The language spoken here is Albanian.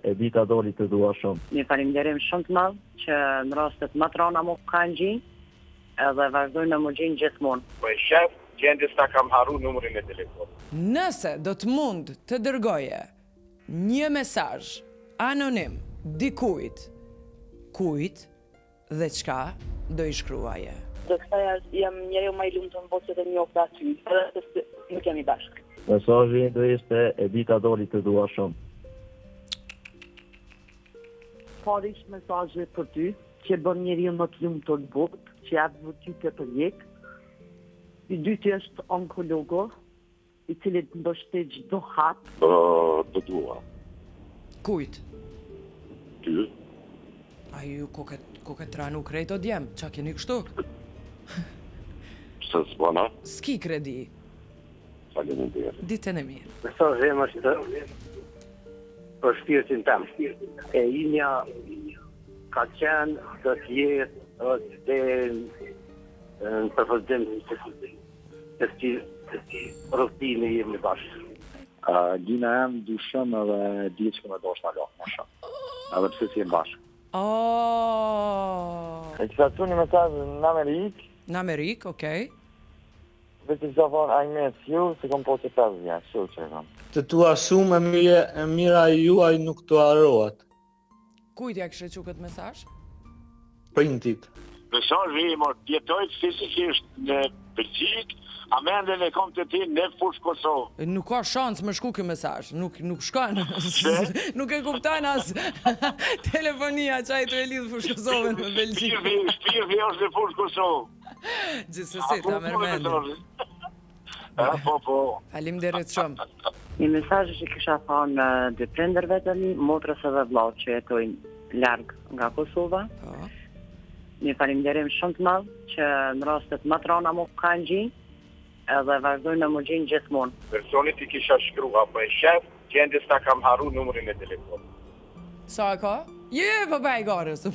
e dita doli të dua shumë. Një falimderim shumë të madh që në rastet më të rana më kanë gjinë edhe vazhdojnë në më gjinë gjithmonë. Po e shef, gjendjes ta kam haru numrin e telefonit. Nëse do të mund të dërgoje një mesazh anonim dikujt, kujt dhe çka do i shkruaje? Do të thoya jam njeriu më i lumtur në botë të njohur aty, edhe se nuk jemi bashkë. Mesazhi do ishte e dita doli të dua shumë. Parish mesazhe për ty, që bën njeriu më të lumtur në botë, që jap vërtetë për jek. I dyti është onkologo, i cili të mbështet çdo hap. Do dua. Kujt? Ty? A ju koket ranu krejt o djem, qa keni kështu? Se s'bana? S'ki kredi. Faleminderit. Ditën e mirë. Mesazhi im është për shpirtin tem. E inja ka qenë, do të jetë, dhe në përfëzdim të rrëftimi jemi bashkë. Gjina em dushëm edhe di që me do shta lo, më shumë. Edhe pse si e bashkë. E kisha të një mesazh në Amerikë. Në Amerikë, okej. Dhe të kisha thonë, I miss you, se kom po që 5 vjetë, shu që e kam. Të tua shumë e mira juaj nuk të harohet. Kujt ja kështë që këtë mesazh? Printit. Mesazhi im është jetoj fizikisht në Belgjik, a mendjen e kom të ti në fush Kosovë. Nuk ka shans me shku ky mesazh, nuk shkon. Nuk e kupton as telefonia çaj të e lidh fush Kosovën me Belgjik. Shpirti është në fush Kosovë. Gjithsesi ta merr mend. Po. Faleminderit shumë. Një mesazh që kisha thënë dy prindërve të mi, motrës edhe vllaut që jetojnë larg nga Kosova. Po. Një falimderim shumë të madh që në rastet më të rana më kanë gjinë edhe vazhdojnë në më gjinë gjithmonë. Personit i kisha shkrua, po e shef, gjendjes ta kam haru numrin e telefonit. Sa ka? Je, baba i garës.